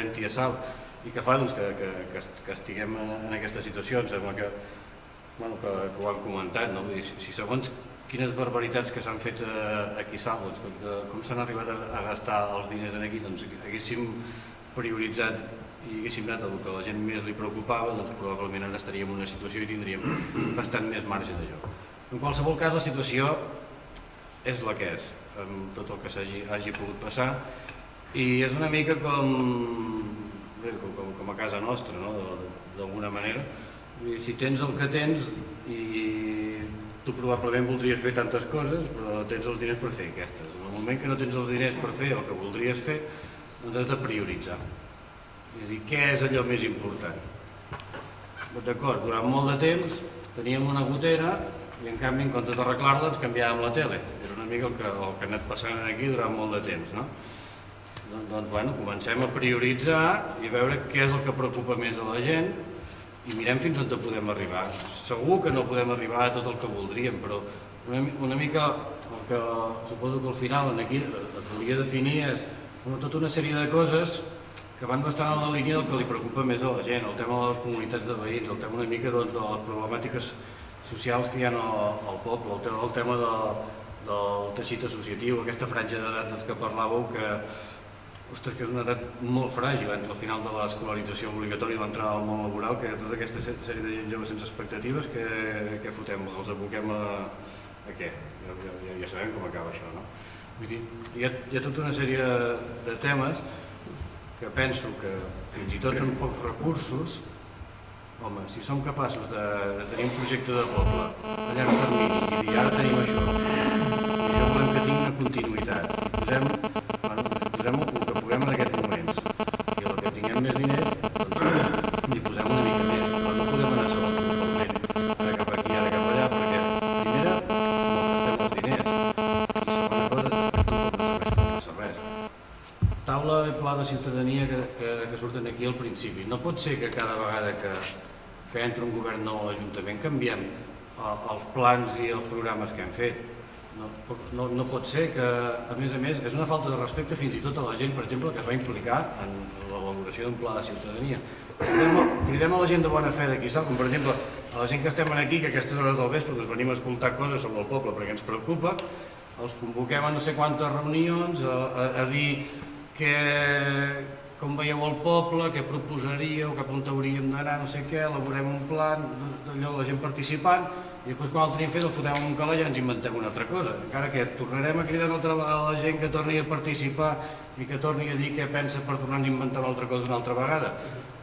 havent-hi a Salt i que fa que estiguem en aquesta situació. Em sembla que ho han comentat, si segons quines barbaritats que s'han fet aquí a Salt, com s'han arribat a gastar els diners aquí, doncs haguéssim prioritzat i haguéssim anat al que a la gent més li preocupava, doncs probablement ara estaríem en una situació i tindríem bastant més marge de joc. En qualsevol cas, la situació és la que és, amb tot el que hagi pogut passar, i és una mica com a casa nostra, d'alguna manera. Si tens el que tens i tu probablement voldries fer tantes coses, però tens els diners per fer aquestes. En el moment que no tens els diners per fer el que voldries fer, doncs has de prioritzar. És a dir, què és allò més important? D'acord, durant molt de temps teníem una gotera i en canvi en comptes d'arreglar-la ens canviàvem la tele. Era una mica el que ha anat passant aquí durant molt de temps, no? Doncs comencem a prioritzar i a veure què és el que preocupa més a la gent i mirem fins on podem arribar. Segur que no podem arribar a tot el que voldríem, però una mica el que suposo que al final aquí es volia definir és tota una sèrie de coses que van bastant en la línia del que li preocupa més a la gent, el tema de les comunitats de veïns, el tema una mica de les problemàtiques socials que hi ha al poble, el tema del teixit associatiu, aquesta franja d'edat que parlàveu, que és una edat molt fràgil entre el final de l'escolarització obligatòria i l'entrada al món laboral, que tota aquesta sèrie de gent jove sense expectatives, què fotem? Els aboquem a què? Ja sabem com acaba això, no? Vull dir, hi ha tota una sèrie de temes que penso que fins i tot amb pocs recursos, home, si som capaços de tenir un projecte de poble a llarg termini i dir ara tenim això i això volem que tingui una continuïtat, posem el que puguem en aquests moments i el que tinguem més diners, doncs hi posem una mica més, però no podem anar segons totalment ara cap aquí, ara cap allà, perquè primera no gastem els diners i segona cosa, tampoc no serveix res. Taula i pla de ciutadania que surten aquí al principi. No pot ser que cada vegada que entra un govern nou a l'Ajuntament canviem els plans i els programes que hem fet. No pot ser que, a més, és una falta de respecte fins i tot a la gent, per exemple, que es va implicar en l'elaboració d'un pla de ciutadania. Cridem a la gent de bona fe d'aquí, com per exemple a la gent que estem aquí, que a aquestes hores del vespre venim a escoltar coses sobre el poble perquè ens preocupa, els convoquem a no sé quantes reunions, a dir com veieu el poble, què proposaríeu, cap on hauríem d'anar, no sé què, elaborem un pla, allò, la gent participant, i després quan el tenim fet el fotem en un calaix i ens inventem una altra cosa. Encara que tornarem a cridar una altra vegada a la gent que torni a participar i que torni a dir què pensa per tornar a inventar una altra cosa una altra vegada.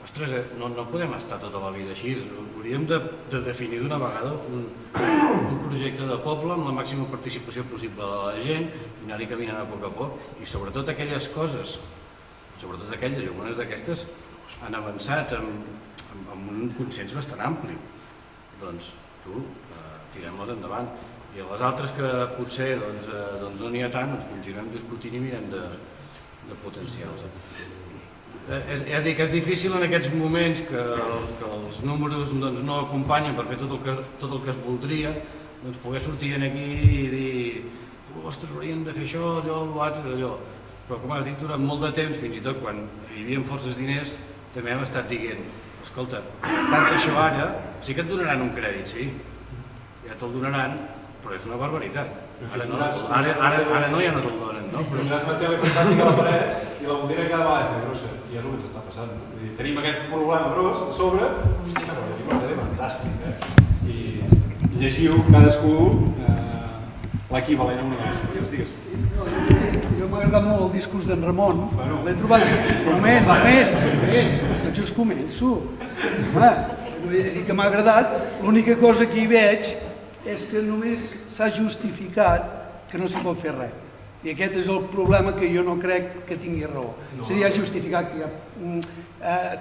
Ostres, no podem estar tota la vida així, hauríem de definir d'una vegada un projecte de poble amb la màxima participació possible de la gent i anar-hi caminant a poc a poc. I sobretot aquelles coses, sobretot aquelles i algunes d'aquestes han avançat amb un consens bastant ampli. Doncs tirem-les endavant. I a les altres que potser no n'hi ha tant, doncs continuem discutint i mirem de potenciar-los. Ja dic, és difícil en aquests moments que els números no acompanyen per fer tot el que es voldria, poder sortir aquí i dir ostres, hauríem de fer això, allò, l'altre, allò. Però com has dit, durant molt de temps, fins i tot quan hi havia forces diners, també hem estat dient escolta, tant això ara, sí que et donaran un crèdit, sí, ja te'l donaran, però és una barbaritat. Ara no, ja no te'l donen, no? Tindràs una tele fantàstica a la paret i la botera cada vegada és grossa, i és el que t'està passant. Tenim aquest problema gros a sobre, hòstia, però tenim una tele fantàstica, i llegiu cadascú l'equivalent a una de les coses, digues. Jo m'ha agradat molt el discurs d'en Ramon, l'he trobat... Moment, just començo. Vull dir que m'ha agradat, l'única cosa que hi veig és que només s'ha justificat que no s'hi pot fer res. I aquest és el problema que jo no crec que tingui raó. És a dir, ha justificat que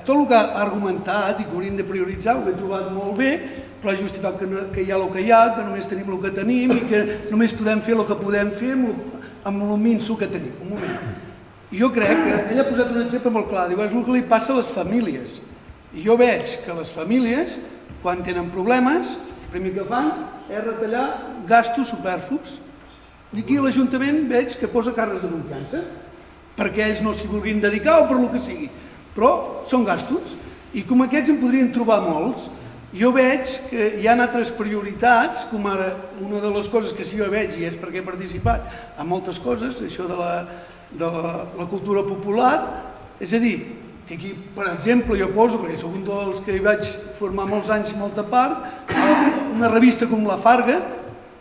tot el que ha argumentat i que hauríem de prioritzar ho he trobat molt bé, però ha justificat que hi ha el que hi ha, que només tenim el que tenim i que només podem fer el que podem fer amb el minso que tenim. Un moment. Jo crec que ell ha posat un exemple molt clar, diu, és el que li passa a les famílies. I jo veig que les famílies, quan tenen problemes, el primer que fan és retallar gastos superflus. I aquí l'Ajuntament veig que posa càrrecs de confiança, perquè ells no s'hi vulguin dedicar o per el que sigui. però són gastos, i com aquests en podrien trobar molts. Jo veig que hi ha altres prioritats, com ara una de les coses que sí jo veig, i és perquè he participat en moltes coses, això de la cultura popular, és a dir, que aquí, per exemple, jo poso, perquè soc un dels que hi vaig formar molts anys, molta part, una revista com La Farga,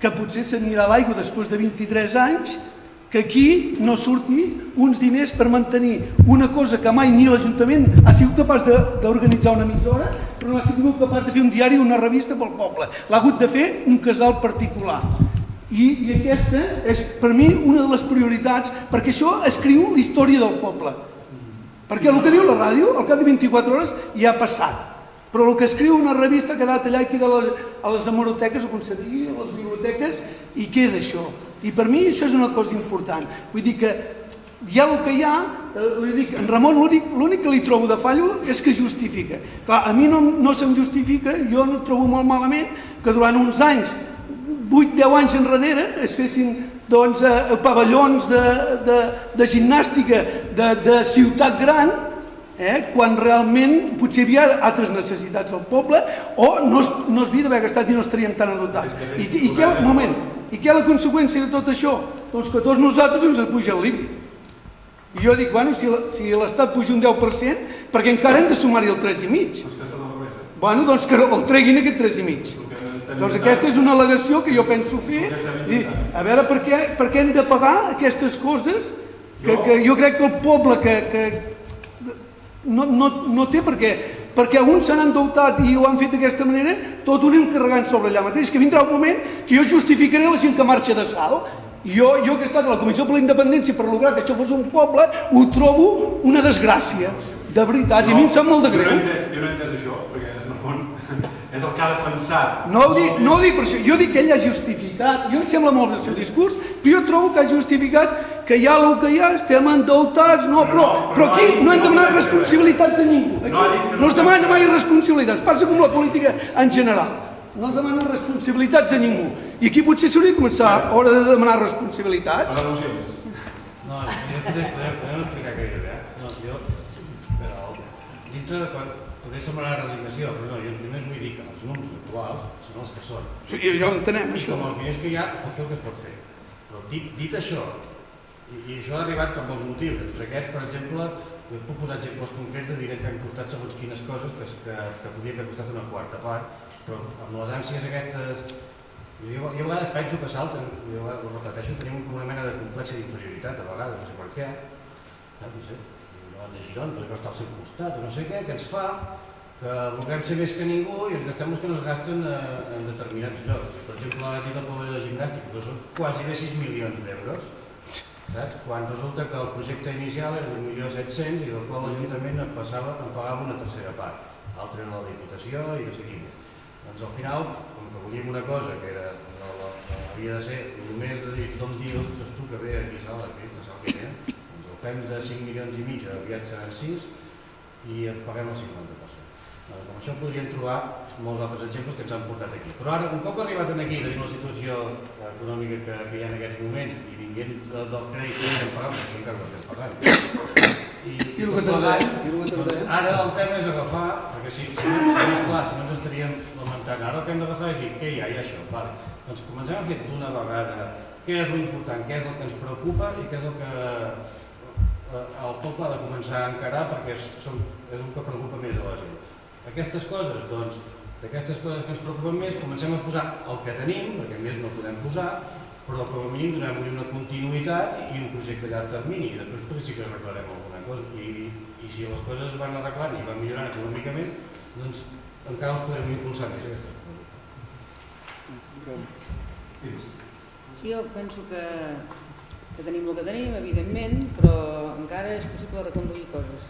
que potser s'anirà a l'aigua després de 23 anys, que aquí no surti uns diners per mantenir una cosa que mai ni l'Ajuntament ha sigut capaç d'organitzar una emissora, però no ha sigut capaç de fer un diari o una revista pel poble. L'ha hagut de fer un casal particular. I aquesta és, per mi, una de les prioritats, perquè això escriu la història del poble. Perquè el que diu la ràdio, al cap de 24 hores, ja ha passat. Però el que escriu una revista ha quedat allà i queda a les hemeroteques, o com se digui, a les biblioteques, i queda això. I per mi això és una cosa important. Vull dir que hi ha el que hi ha, en Ramon l'únic que li trobo de fallo és que justifica. Clar, a mi no se'm justifica, jo no trobo molt malament que durant uns anys, 8-10 anys enrere, es fessin pavellons de gimnàstica de ciutat gran, quan realment potser hi havia altres necessitats al poble o no es havia d'haver gastat i no estarien tan endotats. I què és la conseqüència de tot això? Doncs que tots nosaltres ens puja el l'IBI. I jo dic, bueno, si l'Estat puja un 10%, perquè encara hem de sumar-hi el 3,5%. Bueno, doncs que el treguin aquest 3,5%. Doncs aquesta és una al·legació que jo penso fer. A veure, per què hem de pagar aquestes coses que jo crec que el poble no té per què. Perquè alguns s'han endeutat i ho han fet d'aquesta manera, tot ho anem carregant sobre allà mateix, que vindrà un moment que jo justificaré la gent que marxa de Salt. Jo que he estat a la Comissió per la Independència per lograr que això fos un poble, ho trobo una desgràcia, de veritat, i a mi em sap molt de greu. Jo no he entès això, perquè és el que ha defensat. No ho dic per això, jo dic que ell ha justificat, jo em sembla molt bé el seu discurs, però jo trobo que ha justificat que hi ha el que hi ha, estem endeutats, però aquí no hem demanat responsabilitats a ningú. No es demana mai responsabilitats, passa com la política en general. No demanen responsabilitats a ningú. I aquí potser s'hauria de començar a hora de demanar responsabilitats. No, jo podem explicar gairebé, però dintre de quan podria semblar resignació, però no, jo només vull dir que els números actuals són els que són. Sí, ja ho entenem, això. I com els diners que hi ha, pot fer el que es pot fer. Però dit això, i això ha arribat per molts motius, entre aquests, per exemple, jo puc posar exemples concrets de diners que han costat segons quines coses que podrien haver costat una quarta part, però amb les ànsies aquestes... Jo a vegades penso que salten, jo ho repeteixo, tenim una mena de complexa d'inferioritat, a vegades, no sé per què, no sé, davant de Girona, perquè està al seu costat, o no sé què, que ens fa que vulguem ser més que ningú i ens gastem els que no es gasten en determinats llocs. Per exemple, ara tinc el pavelló de gimnàstica, però són quasi bé 6 milions d'euros, saps? Quan resulta que el projecte inicial era d'1.700.000 i del qual l'Ajuntament en pagava una tercera part, l'altra era la Diputació i no sé quina. Doncs al final, com que volíem una cosa que havia de ser només de dir, tothom dir, ostres, tu que ve aquí a Sala, saps què hi ha? Doncs el fem de 5,5 milions, aviat seran 6 i et paguem el 50%. Com això podríem trobar molts altres exemples que ens han portat aquí. Però ara, un cop arribat aquí, tenim la situació econòmica que hi ha en aquests moments i vinguent del crèdit que hem pagat, perquè encara ho estem pagant. I doncs ara el tema és agafar, perquè si no ens estaríem lamentant, ara el que hem d'agafar és dir, què hi ha això? Doncs comencem a fer d'una vegada què és l'important, què és el que ens preocupa i què és el que el poble ha de començar a encarar perquè és el que preocupa més a la gent. Aquestes coses, doncs, d'aquestes coses que ens preocupen més, comencem a posar el que tenim, perquè més no podem posar, però com a mínim donem-li una continuïtat i un projecte a llarg termini, i després potser sí que arreglarem alguna cosa. I si les coses es van arreglant i van millorant econòmicament, doncs encara els podem impulsar més aquestes coses. Jo penso que tenim el que tenim, evidentment, però encara és possible reconduir coses.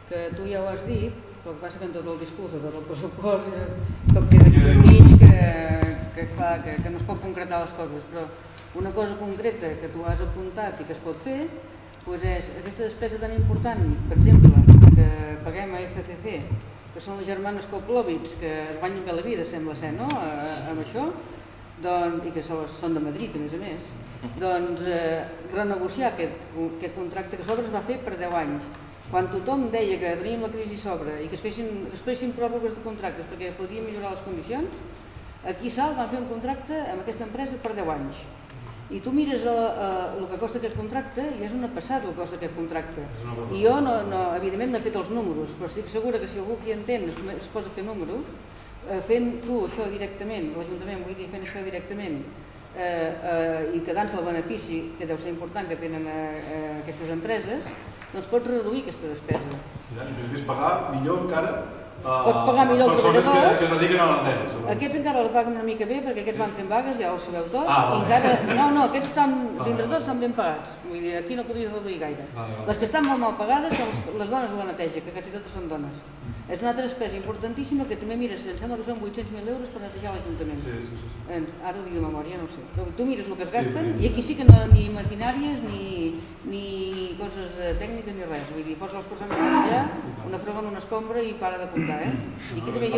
Que tu ja ho has dit, però el que passa que en tot el discurs, tot el pressupost, tot queda aquí al mig, que no es pot concretar les coses, però una cosa concreta que tu has apuntat i que es pot fer és aquesta despesa tan important, per exemple, que paguem a FCC, que són les germanes Koplovitz, que es guanyen bé la vida, sembla ser, no?, amb això, i que són de Madrid, a més, doncs renegociar aquest contracte que a sobre es va fer per 10 anys quan tothom deia que teníem la crisi a sobre i que es fessin pròrrogues de contractes perquè podien millorar les condicions, aquí a Salt van fer un contracte amb aquesta empresa per 10 anys. I tu mires el que costa aquest contracte i és una passada el que costa aquest contracte. I jo, evidentment, no he fet els números, però estic segura que si algú que hi entén es posa a fer números, fent tu això directament, l'Ajuntament, vull dir, fent això directament, i quedant-se el benefici, que deu ser important que tenen aquestes empreses, doncs pots reduir aquesta despesa. I podries pagar millor encara pots pagar millor els treballadors. Que es dediquen a la neteja. Aquests encara els paguen una mica bé perquè aquests van fent vagues, ja ho sabeu tots, i encara... No, aquests estan, dintre tots estan ben pagats. Vull dir, aquí no podries reduir gaire. Les que estan molt mal pagades són les dones de la neteja, que quasi totes són dones. És una altra despesa importantíssima que també mires, em sembla que són 800.000 euros per netejar l'Ajuntament. Ara ho dic de memòria, no ho sé. Però tu mires el que es gasten i aquí sí que no ni maquinàries ni coses tècniques ni res. Vull dir, posa les persones a treballar, una frega en una escombra i para de comptar. I aquí també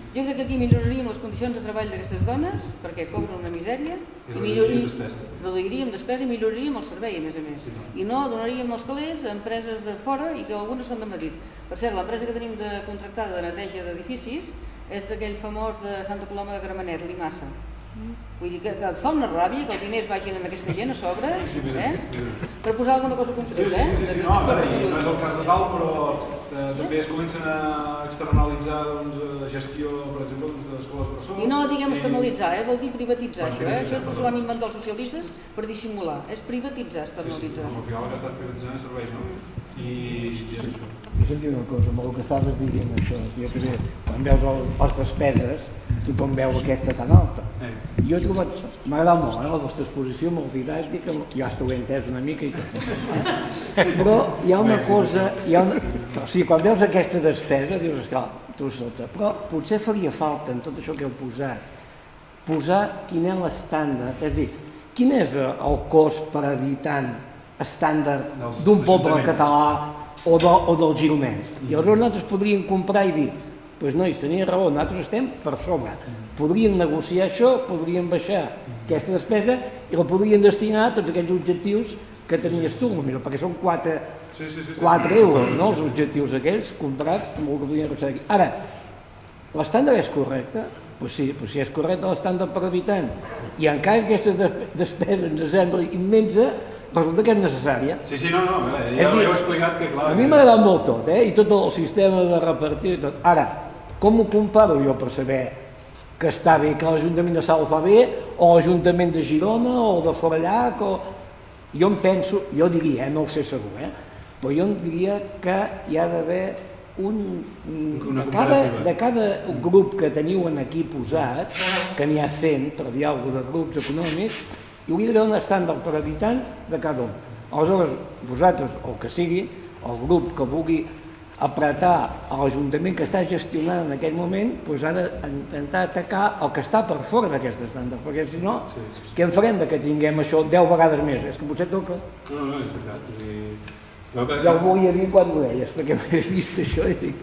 jo crec que aquí milloraríem les condicions de treball d'aquestes dones perquè cobren una misèria i reduiríem despesa i milloraríem el servei a més. I no donaríem els calés a empreses de fora i que algunes són de Madrid. Per cert, l'empresa que tenim contractada de neteja d'edificis és d'aquell famós de Santa Coloma de Gramenet, l'Imassa. Vull dir que et fa una ràbia que els diners vagin a aquesta gent a sobre, per posar alguna cosa concreta. No és el cas de Salt, però també es comencen a externalitzar la gestió, per exemple, d'escoles bressol. I no diguem externalitzar, vol dir privatitzar això. Això s'ho van inventar els socialistes per dissimular. És privatitzar, externalitzar. Al final el que estàs privatitzant és serveis, no? I és això. Jo sentia una cosa, amb el que estaves dient això, que quan veus les despeses, tothom veu aquesta tan alta. Jo he trobat, m'ha agradat molt la vostra exposició, molt didàctica, jo hasta ho he entès una mica i tot. Però hi ha una cosa, o sigui, quan veus aquesta despesa, dius, esclar, tu sota, però potser faria falta en tot això que heu posar quin és l'estàndard, és a dir, quin és el cost per habitant estàndard d'un poble català o dels gironès. I aleshores nosaltres podríem comprar i dir, doncs nois, tenia raó, nosaltres estem per sobre. Podríem negociar això, podríem baixar aquesta despesa i la podríem destinar a tots aquells objectius que tenies tu, perquè són 4 euros, no?, els objectius aquells comprats, com el que podríem baixar aquí. Ara, l'estàndard és correcte? Doncs sí, si és correcte l'estàndard per habitant i encara aquesta despesa ens sembla immensa, resulta que és necessària. Sí, no, ja ho he explicat que clar... A mi m'ha agradat molt tot, i tot el sistema de repartir i tot. Ara, com ho comparo jo per saber que està bé, que l'Ajuntament de Salt fa bé, o l'Ajuntament de Girona, o de Forallac, o... Jo em penso, jo diria, no ho sé segur, però jo em diria que hi ha d'haver de cada grup que teniu aquí posat, que n'hi ha 100, per dir alguna cosa de grups econòmics, hi hauria d'haver un estàndard per habitant de cada un. Aleshores, vosaltres, o que sigui, el grup que vulgui apretar a l'Ajuntament que està gestionant en aquell moment, doncs ha d'intentar atacar el que està per fora d'aquest estàndard, perquè si no, què en farem que tinguem això 10 vegades més? És que potser toca. No, és veritat. Ja ho volia dir quan ho deies, perquè m'he vist això i dic...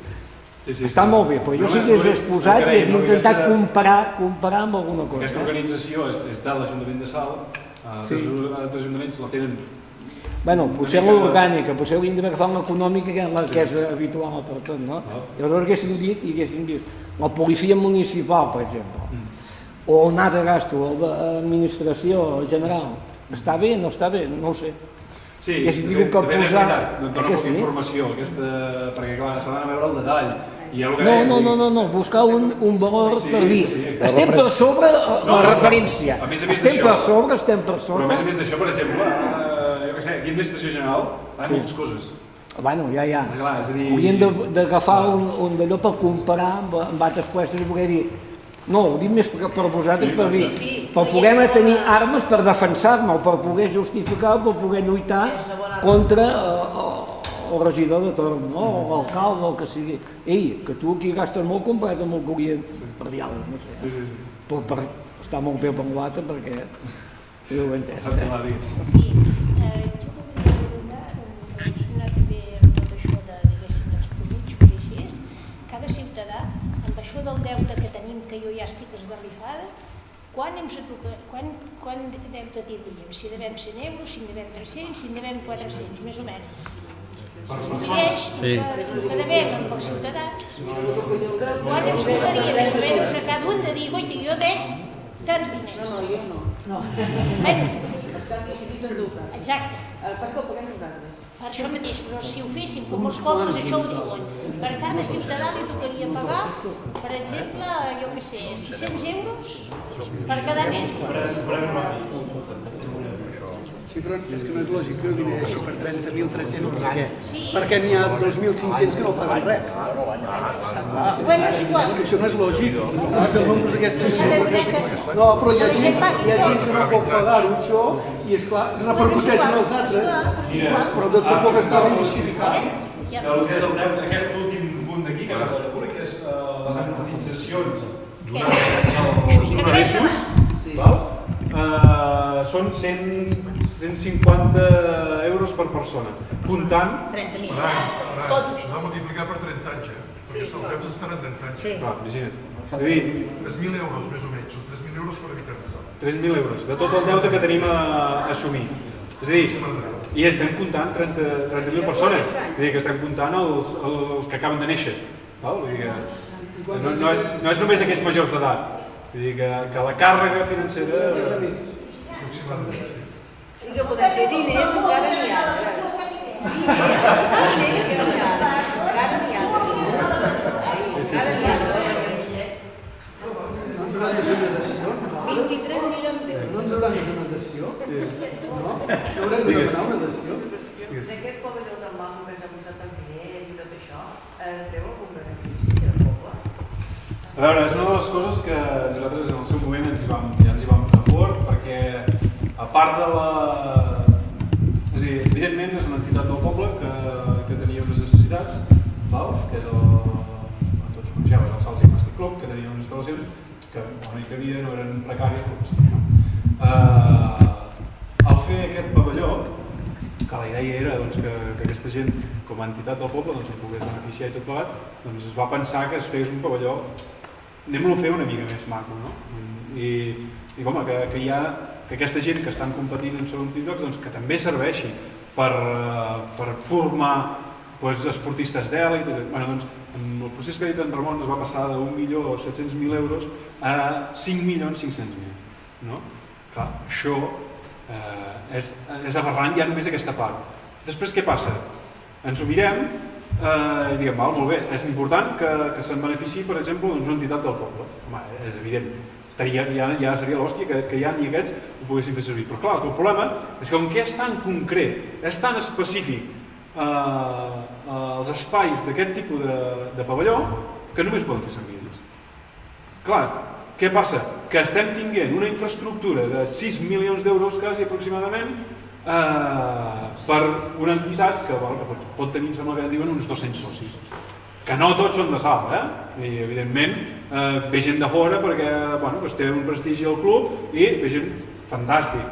Està molt bé, però jo sí que he exposat i he intentat comparar amb alguna cosa. Aquesta organització és de l'Ajuntament de Salt, altres ajuntaments la tenen... Bueno, potser l'orgànica, potser hauríem d'haver agafat l'econòmica, que és habitual per tot, no? I aleshores haguéssim dit i haguéssim dit la policia municipal, per exemple, o un altre gasto, el d'administració general, està bé, no està bé, no ho sé. Sí, de fet és veritat, no et dona poca informació, perquè clar, s'ha d'anar a veure el detall. No, buscar un valor per dir, estem per sobre la referència, estem per sobre. Però a més d'això, per exemple, jo què sé, aquí a l'administració general hi ha moltes coses. Bueno, ja. Hauríem d'agafar un d'allò per comparar amb altres qüestions i poder dir, no, ho dic més per vosaltres, per dir, per poder tenir armes per defensar-me, per poder justificar, per poder lluitar contra el regidor de torn, o l'alcalde, o el que sigui. Ei, que tu aquí gastes molt comparat amb el que hauria per dir alguna cosa, no sé. Però per estar molt bé per l'altre, perquè jo ho he entès. Sí, jo voldria preguntar, relacionat també amb tot això dels polítics i així, cada ciutadà, amb això del deute que tenim, que jo ja estic esgarrifada, quan deute tindríem? Si devem 100 euros, si devem 300, si devem 400, més o menys. s'exigeix que devem amb els ciutadans, quan ens tocaria més o menys a cada un de dir, goita, jo dec tants diners. No, jo no. Bueno, Està decidit en duca. exacte. Pas que ho paguem nosaltres. Per això mateix, però si ho féssim com els pobles, això ho diuen. Per cada ciutadà li tocaria pagar, per exemple, jo què sé, 600 euros per cada nen. Sí, però és que no és lògic que divideixi per 30.300, per què? Sí. Perquè n'hi ha 2.500 que no paguen res. Bueno, és igual. És que això no és lògic. Els números d'aquestes... Ja deu crec que- No, però hi ha gent Hi que no pot pagar-ho, això, i esclar, repercuteix en els altres, però tampoc està ben justificat. El que és el deute, aquest últim punt d'aquí, que és el deute públic, que és les amortitzacions dels honoraris, són 150 euros per persona, comptant... 30.000. S'ha de multiplicar per 30 anys, perquè els deutes estan a 30 anys. Imagina't. És a dir, 3.000 euros més o menys, són 3.000 euros per habitant. 3.000 euros, de tot el deute que tenim a assumir. És a dir, i estem comptant 30.000 persones, és a dir, que estem comptant els que acaben de néixer. Vull dir que no és només aquells majors d'edat, vull dir que la càrrega financera... Aproximadament, sí. I que podem fer diners encara n'hi ha. Diners que n'hi ha. Encara n'hi ha. No ens hauran de fer una dació? 23 milions d'euros. No ens hauran de fer una dació? No? No haurem de demanar una dació? D'aquest pavelló tan maco que ens ha costat tants diners i tot això, treu algun benefici del poble? A veure, és una de les coses que nosaltres en el seu moment ja ens hi vam posar a favor, perquè a part de la... És a dir, evidentment és una entitat del poble que tenia unes necessitats, que és tots coneixeu, és el Salt Gimnàstic Club, que tenia unes instal·lacions que on hi cabia no eren precàries, però que sí, no? Al fer aquest pavelló, que la idea era que aquesta gent, com a entitat del poble, es pogués beneficiar i tot plegat, doncs es va pensar que es fes un pavelló, anem-lo a fer una mica més maco, no? I home, que aquesta gent que estan competint en segons quins llocs, que també serveixi per formar esportistes d'èlit. Doncs, en el procés que ha dit en Ramon es va passar de 1.700.000 euros a 5.500.000. Clar, això és aberrant ja només aquesta part. Després què passa? Ens ho mirem i diguem, molt bé, és important que se'n beneficiï, per exemple, una entitat del poble. Home, és evident. Ja seria l'hòstia que ja ni aquests ho poguessin fer servir. Però clar, el problema és que com que és tan concret, és tan específic els espais d'aquest tipus de pavelló, que només poden fer servir ells. Clar, què passa? Que estem tinguent una infraestructura de 6 milions d'euros quasi aproximadament per una entitat que pot tenir, em sembla que diuen, uns 200 socis. Que no tots són de Salt, i evidentment ve gent de fora perquè té un prestigi al club i ve gent fantàstic.